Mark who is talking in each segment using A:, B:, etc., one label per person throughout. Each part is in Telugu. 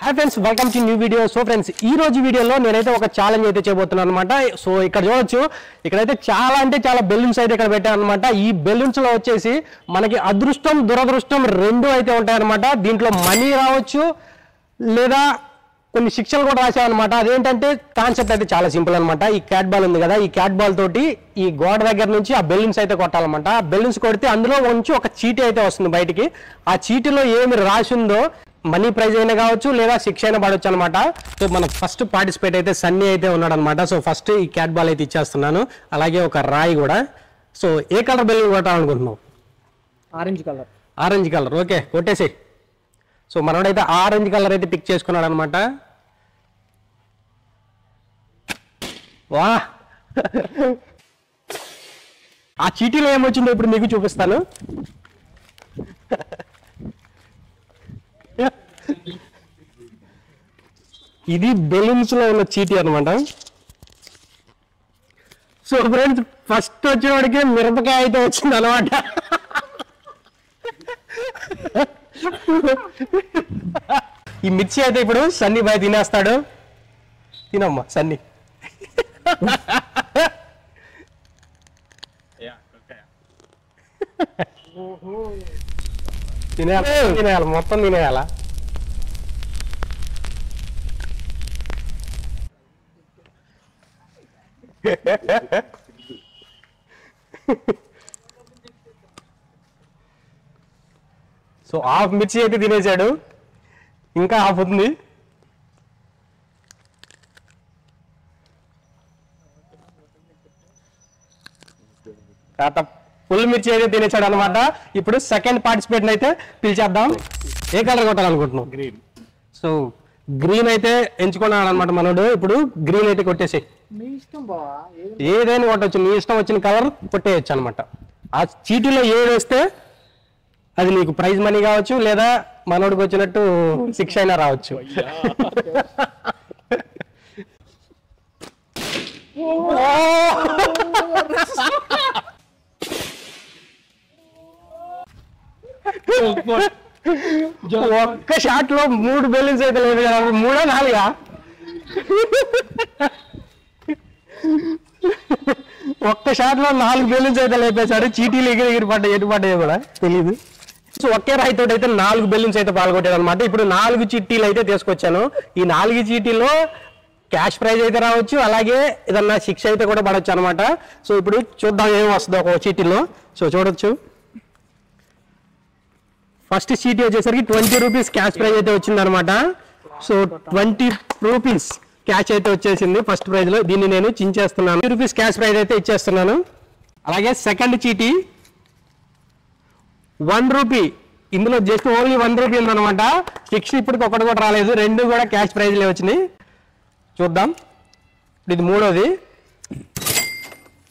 A: Hi friends welcome to new video. So friends ఈ రోజు వీడియోలో నేనైతే ఒక ఛాలెంజ్ అయితే చేయబోతున్నాను అన్నమాట। సో ఇక్కడ చూడొచ్చు ఇక్కడైతే చాలా అంటే చాలా బెలూన్స్ అయితే ఇక్కడ పెట్టాను అన్నమాట। ఈ బెలూన్స్ లో వచ్చేసి మనకి అదృష్టం దురదృష్టం రెండు అయితే ఉంటాయి అన్నమాట। దీంట్లో మనీ రావచ్చు లేదా కొన్ని శిక్షలు కూడా రాశాను అన్నమాట। అదేంటంటే కాన్సెప్ట్ అయితే చాలా సింపుల్ అన్నమాట। ఈ క్యాట్ బాల్ ఉంది కదా, ఈ క్యాట్ బాల్ తోటి ఈ గోడ దగ్గర నుంచి ఆ బెలూన్స్ అయితే కొట్టాలన్నమాట। ఆ బెలూన్స్ కొడితే అందులో నుంచి ఒక చీటీ అయితే వస్తుంది బయటికి। ఆ చీటీలో ఏమి రాసి ఉందో మనీ ప్రైజ్ అయినా కావచ్చు లేదా శిక్ష అయినా పడవచ్చు అనమాట। సో మన ఫస్ట్ పార్టిసిపేట్ అయితే సన్నీ అయితే ఉన్నాడు అనమాట। సో ఫస్ట్ ఈ క్యాట్ బాల్ అయితే ఇచ్చేస్తున్నాను, అలాగే ఒక రాయి కూడా। సో ఏ కలర్ బెలూన్ కొట్టాలనుకుంటున్నావు?
B: Orange colour.
A: Orange colour, okay కొట్టేసి। సో మనోడైతే ఆరెంజ్ కలర్ అయితే పిక్ చేసుకున్నాడు అనమాట। వా ఆ చీటీలో ఏమొచ్చిందో ఇప్పుడు మీకు చూపిస్తాను। ఇది బెలూన్స్ లో ఉన్న చీటీ అనమాట। సో ఫ్రెండ్స్ ఫస్ట్ వచ్చేవాడికి మిరపకాయ అయితే వచ్చింది అనమాట। ఈ మిర్చి అయితే ఇప్పుడు సన్నీ బాయ్ తినేస్తాడు। తినమ్మా సన్నీ। తినేయాలి మొత్తం తినేయాలా? సో హాఫ్ మిర్చి అయితే తినేసాడు, ఇంకా హాఫ్ ఉంది। ఫుల్ మిర్చి అయితే తినేసాడు అనమాట। ఇప్పుడు సెకండ్ పార్టిసిపేట్ అయితే పిలిచేద్దాం। ఏ కలర్ కొట్టాలనుకుంటున్నాం? గ్రీన్। సో గ్రీన్ అయితే ఎంచుకున్నాడు అనమాట మనోడు। ఇప్పుడు గ్రీన్ అయితే కొట్టేసి ఏదైనా కొట్టవచ్చు, నీ ఇష్టం వచ్చిన కలర్ కొట్టేయచ్చు అనమాట। ఆ చీటీలో ఏది వస్తే అది నీకు ప్రైజ్ మనీ కావచ్చు లేదా మనోడికి వచ్చినట్టు శిక్ష అయినా రావచ్చు। ఒక్క షాట్ లో 3 బెలూన్స్ అయితే లేదు కదా, 3 4 ఒక్క షాట్ లో 4 బెలూన్స్ అయితే లేపేశాడు। చీటీలు ఎగిరి పడ్డాయి, ఎటు పడ్డాయో కూడా తెలియదు। సో ఒకే రాయితో అయితే 4 బెలూన్స్ అయితే పాల్గొట్టాడు అనమాట। ఇప్పుడు 4 చీటీలు అయితే తీసుకొచ్చాను। ఈ 4 చీటీలో క్యాష్ ప్రైజ్ అయితే రావచ్చు, అలాగే ఏదన్నా శిక్ష అయితే కూడా పడవచ్చు అనమాట। సో ఇప్పుడు చూద్దాం ఏం వస్తుందో ఒక చీటీలో। సో చూడొచ్చు ఫస్ట్ చీటీ వచ్చేసరికి 20 రూపీస్ క్యాష్ ప్రైజ్ అయితే వచ్చింది అనమాట। సో 20 రూపీస్ క్యాష్ అయితే వచ్చేసింది ఫస్ట్ ప్రైజ్ లో। దీన్ని నేను చించేస్తున్నాను, 20 రూపీస్ క్యాష్ ప్రైజ్ అయితే ఇచ్చేస్తున్నాను। అలాగే సెకండ్ చీటీ 1 రూపీ, ఇందులో జస్ట్ ఓన్లీ 1 రూపీ ఉందన్నమాట। శిక్ష ఇప్పటికి ఒకటి కూడా రాలేదు, 2 కూడా క్యాష్ ప్రైజ్లే వచ్చినాయి। చూద్దాం, ఇది మూడోది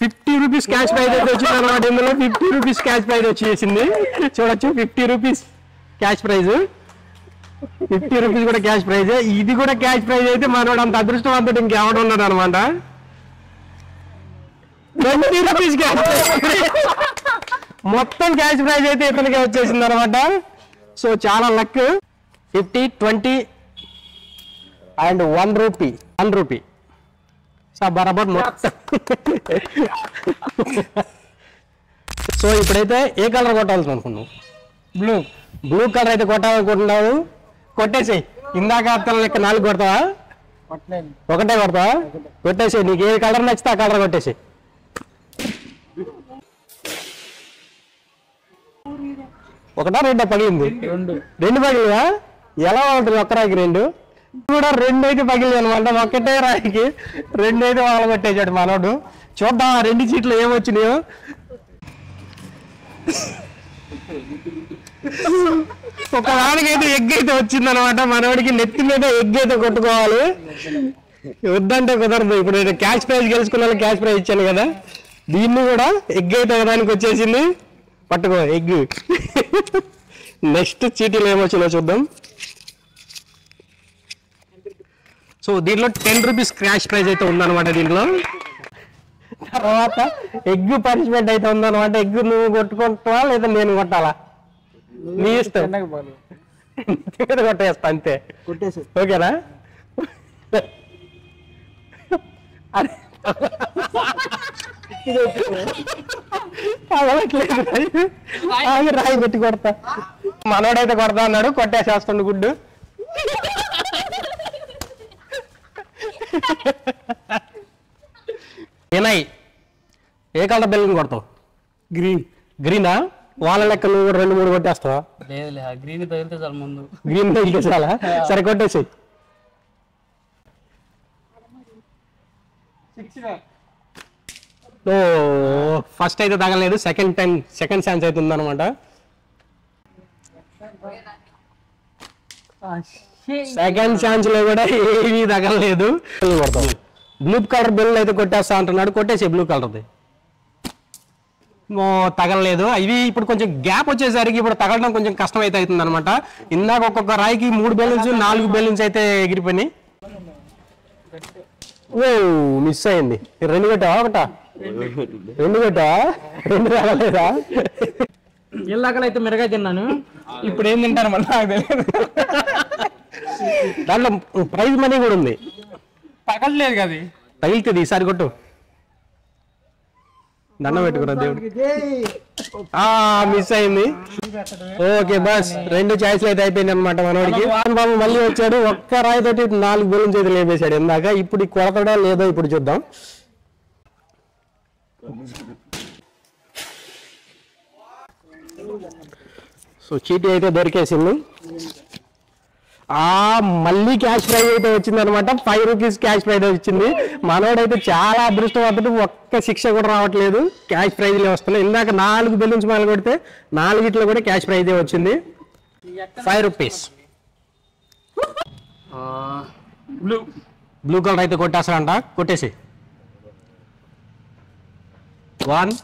A: 50 రూపీస్ క్యాష్ ప్రైజ్ అయితే వచ్చింది అనమాట। ఇందులో 50 రూపీస్ క్యాష్ ప్రైజ్ వచ్చేసింది, చూడొచ్చు 50 రూపీస్ క్యాష్ ప్రైజ్, 50 రూపీస్ కూడా క్యాష్ ప్రైజ్। ఇది కూడా క్యాష్ ప్రైజ్ అయితే మనోడు అంత అదృష్టవంతుడు ఇంకెవడు ఉన్నాడు అనమాట। 20 రూపీస్ క్యాష్ ప్రైజ్, మొత్తం క్యాష్ ప్రైజ్ అయితే ఇతనికి వచ్చేసింది అనమాట। సో చాలా లక్। 50, 20 అండ్ 1 రూపీ, 1 రూపీ బరాబర్ మొత్తం। సో ఇప్పుడైతే ఏ కలర్ కొట్టాల్సి అనుకున్నావు? బ్లూ। బ్లూ కలర్ అయితే కొట్టాలనుకుంటున్నావు, కొట్టేసి। ఇందాక అతను లెక్క 4 కొడతావా? ఒకటే కొడతావా? కొట్టేసి, నీకు ఏ కలర్ నచ్చితే ఆ కలర్ కొట్టేసి। ఒకటా రెండో పగిలింది? 2 పగిలివా? ఎలా ఉంటుంది ఒక్క రాయికి 2 కూడా? 2 అయితే పగిలింది అనమాట, ఒక్కటే రాయికి 2 అయితే వాళ్ళ కొట్టేసాడు మనోడు। చూద్దాం ఆ 2 చీట్లు ఏమొచ్చినాయో। ఒక దానికి అయితే ఎగ్ అయితే వచ్చింది అనమాట మనోడికి, నెత్తి మీద ఎగ్ అయితే కొట్టుకోవాలి, వద్దంటే కుదరదు। ఇప్పుడు నేను క్యాష్ ప్రైజ్ గెలుచుకున్నాను, క్యాష్ ప్రైజ్ ఇచ్చాను కదా, దీన్ని కూడా ఎగ్ అయితే ఒకదానికి వచ్చేసింది, పట్టుకో ఎగ్। నెక్స్ట్ చీటీలు ఏమొచ్చినా చూద్దాం। సో దీంట్లో 10 రూపీస్ క్యాష్ ప్రైజ్ అయితే ఉందన్నమాట దీంట్లో। తర్వాత ఎగ్ పనిష్మెంట్ అయితే ఉందన్నమాట। ఎగ్ నువ్వు కొట్టుకుంటావా లేదా నేను కొట్టాలా? నీ ఇష్టం, మీద కొట్టేస్తా అంతే.
B: కొట్టేసి
A: ఓకేనా? అరే రాయి పెట్టి కొడతా. మనోడైతే కొడతా అన్నాడు, కొట్టేసేస్తుండు గుడ్డు. ఏనాయి ఏ కలర్ బెలూన్ కొడతావు?
B: గ్రీన్.
A: గ్రీనా? వాళ్ళ లెక్క నువ్వు 2-3 కొట్టేస్తావా?
C: లేదు గ్రీన్ తగిలితే చాలా ముందు.
A: గ్రీన్ తగిలితే చాలా? సరే కొట్టేసాయి. ఓ ఫస్ట్ అయితే తగలేదు, సెకండ్ ఛాన్స్ అయితే ఉందన్నమాట. సెకండ్ ఛాన్స్ లో కూడా ఏమీ తగలలేదు. కొడతాం. బ్లూ కలర్ బెల్ అయితే కొట్టేస్తా అంటున్నాడు, కొట్టేసి బ్లూ కలర్ది. తగలలేదు. ఇవి ఇప్పుడు కొంచెం గ్యాప్ వచ్చేసరికి ఇప్పుడు తగలడం కొంచెం కష్టం అయితే అవుతుంది అనమాట. ఇందాక ఒక్కొక్క రాయికి 3 బెలూన్స్ 4 బెలూన్స్ అయితే ఎగిరిపోయినాయి. ఓ మిస్ అయింది. 2 కొట్టావా? ఒకటా 2 కొట్టావా? 2 తగలేదా?
B: ఇళ్ళకలైతే మిరగా తిన్నాను.
A: ఇప్పుడు ఏం తింటాను మళ్ళీ నాకు తెలియదు. దాంట్లో ప్రైజ్ మనీ కూడా ఉంది.
B: పగలలేదు కదా,
A: తగిలితుంది. ఈసారి కొట్టు. దండం పెట్టుకురా దేవుడు. మిస్ అయింది. ఓకే బస్ 2 ఛాయిస్లు అయితే అయిపోయింది అనమాట మనోడికి. బాబు మళ్ళీ వచ్చాడు, ఒక్క రాయి తోటి 4 బెలూన్స్ అయితే లేపేశాడు ఇందాక. ఇప్పుడు కొడతాడా లేదో ఇప్పుడు చూద్దాం. సో చీటీ అయితే దొరికేసింది. మళ్ళీ క్యాష్ ప్రైజ్ అయితే వచ్చింది అనమాట. 5 రూపీస్ క్యాష్ ప్రైజ్ వచ్చింది. మనోడైతే చాలా అదృష్టవంతుడు, ఒక్క శిక్ష కూడా రావట్లేదు, క్యాష్ ప్రైజ్లే వస్తున్నాయి. ఇందాక 4 బెలూన్స్ మొదలు కొడితే 4 కూడా క్యాష్ ప్రైజ్ వచ్చింది. 5 రూపీస్. బ్లూ కలర్ అయితే కొట్టేస్తాడంట, కొట్టేసి 1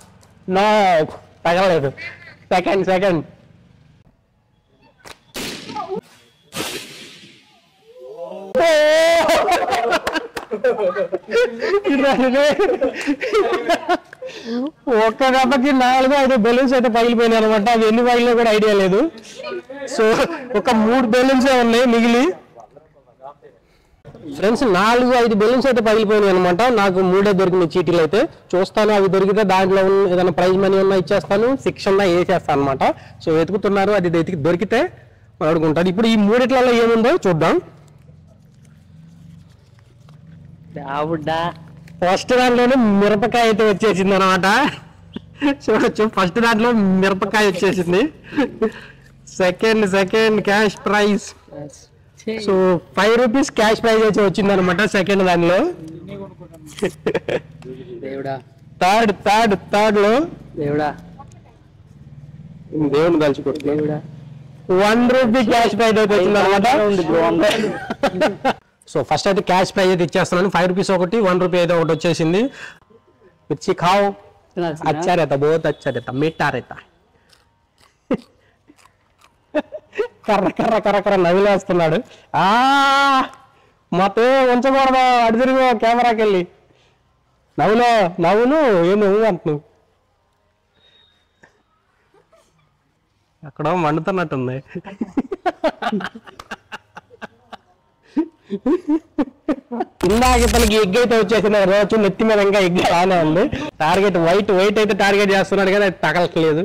A: నో తగలలేదు. సెకండ్ ఒక్క దెబ్బకి 4-5 బెలూన్స్ అయితే పగిలిపోయినాయి అనమాట. అవి ఎన్ని పగిలినా కూడా ఐడియా లేదు. సో ఒక 3 బెలూన్సే ఉన్నాయి మిగిలి. ఫ్రెండ్స్ 4-5 బెలూన్స్ అయితే పగిలిపోయినాయి అనమాట. నాకు 3 దొరికినాయి చీటీలు అయితే. చూస్తాను, అవి దొరికితే దాంట్లో ఏదైనా ప్రైజ్ మనీ ఉన్నా ఇచ్చేస్తాను, శిక్ష ఉన్నా వేసేస్తాను అనమాట. సో వెతుకుతున్నారు, అది దొరికితే అడుగుంటారు. ఇప్పుడు ఈ 3 ఏముందో చూద్దాం. ఫస్ట్ దాంట్లోనే మిరపకాయ అయితే వచ్చేసింది అనమాట. చూడొచ్చు, ఫస్ట్ దాంట్లో మిరపకాయ వచ్చేసింది. Second cash prize. So 5 rupees cash prize అయితే వచ్చింది అనమాట సెకండ్ దానిలో. థర్డ్ లో దేవుని తలుచుకుంటున్నా 1 రూపీ క్యాష్ ప్రైజ్ అయితే వచ్చింది అనమాట. సో ఫస్ట్ అయితే క్యాష్ ప్రైజ్ అయితే ఇచ్చేస్తున్నాను. 5 రూపీస్ ఒకటి, 1 రూపీ అయితే ఒకటి వచ్చేసింది. మిర్చి ఖావ్, అచ్చా రేతా, బహుత్ అచ్చా రేతా, మీఠా రేతా. కర్ర నవ్వులేస్తున్నాడు. మొత్తం ఉంచకూడదు, అటు తిరిగి కెమెరాకి వెళ్ళి నవ్వును ఏం నవ్వు అంటున్నావు. అక్కడ మండుతున్నట్టుంది. ఇందాక ఇతనికి ఎగ్ అయితే వచ్చేసింది, రోజు నెత్తి మీద ఇంకా ఎగ్ బాగానే ఉంది. టార్గెట్ వైట్ అయితే టార్గెట్ చేస్తున్నాడు కానీ అది తగలట్లేదు.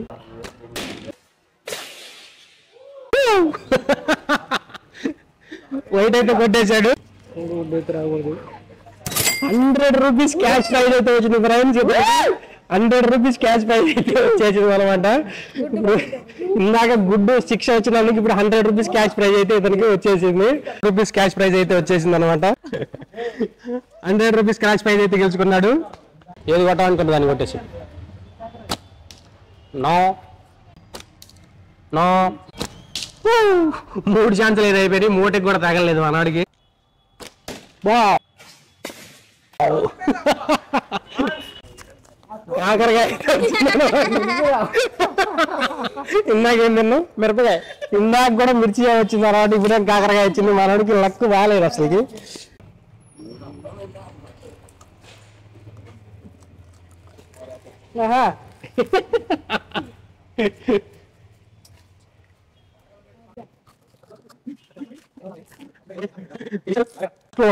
A: వైట్ అయితే కొట్టేశాడు. 100 రూపీస్ క్యాష్ ప్రైజ్ అయితే వచ్చింది ఫ్రెండ్స్. 100 రూపీస్ క్యాష్ ప్రైజ్ అయితే వచ్చేసింది అనమాట. ఇందాక గుడ్డు శిక్ష వచ్చినందుకు ఇప్పుడు 100 రూపీస్ క్యాష్ ప్రైజ్ అయితే ఇతనికి వచ్చేసింది. రూపీస్ క్యాష్ ప్రైజ్ అయితే వచ్చేసింది అనమాట. 100 రూపీస్ క్యాష్ ప్రైజ్ అయితే గెలుచుకున్నాడు. ఏది కొట్టాలనుకుంటే దాన్ని కొట్టేసి. నో 3 ఛాన్సులు అయితే అయిపోయి 3కి కూడా తగలలేదు మనవాడికి. కాకరకాయ ఇందాక ఏం తిన్నావు? మిరపకాయ. ఇందాక కూడా మిర్చి వచ్చింది తర్వాత ఇప్పుడే కాకరకాయ వచ్చింది. మనవాడికి లక్ బాగాలేదు అసలుకి.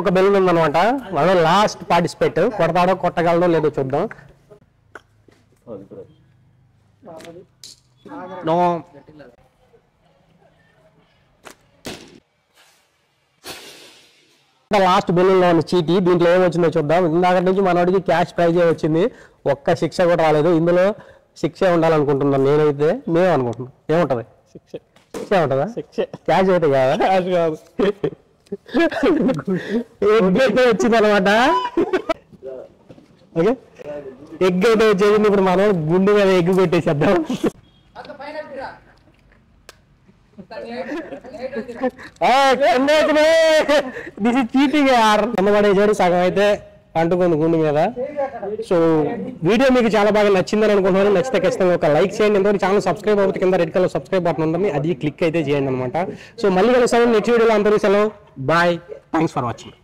A: ఒక బెలూన్ ఉందన్నమాట. మనం లాస్ట్ పార్టిసిపేట్ కొడతాడో కొట్టగలడో లేదో చూద్దాం. నో లాస్ట్ బెలూన్ లో ఉన్న చీటీ. దీంట్లో ఏమొచ్చిందో చూద్దాం. ఇందాక నుంచి మనోడికి క్యాష్ ప్రైజ్ వచ్చింది, ఒక్క శిక్ష కూడా రాలేదు. ఇందులో శిక్ష ఉండాలనుకుంటున్నాను నేనైతే. మేము అనుకుంటున్నాం ఏముంటది? శిక్ష ఉంటుందా? క్యాష్ అయితే కాదా? కాదు. ఎగ్ అయితే వచ్చింది అనమాట. ఓకే, ఎగ్ అయితే వచ్చేసింది. ఇప్పుడు మనం గుండె మీద ఎగ్ పెట్టేసేద్దాం. దిస్ ఇస్ చీటింగ్ యార్. అన్నవాడేసాడు, సగం అయితే అంటుకుంది గుండె మీద. సో వీడియో మీకు చాలా బాగా నచ్చిందని అనుకుంటున్నాను. నచ్చితే ఖచ్చితంగా ఒక లైక్ చేయండి. ఎందుకంటే ఛానల్ సబ్స్క్రైబ్ అవుతుంది, కింద రెడ్ కలర్ సబ్స్క్రైబ్ బటన్ ఉంటుంది, అది క్లిక్ అయితే చేయండి అనమాట. సో మళ్ళీ కలిసాము నెక్స్ట్ వీడియోలో. అందరూ సెలవు, బాయ్, థ్యాంక్స్ ఫర్ వాచింగ్.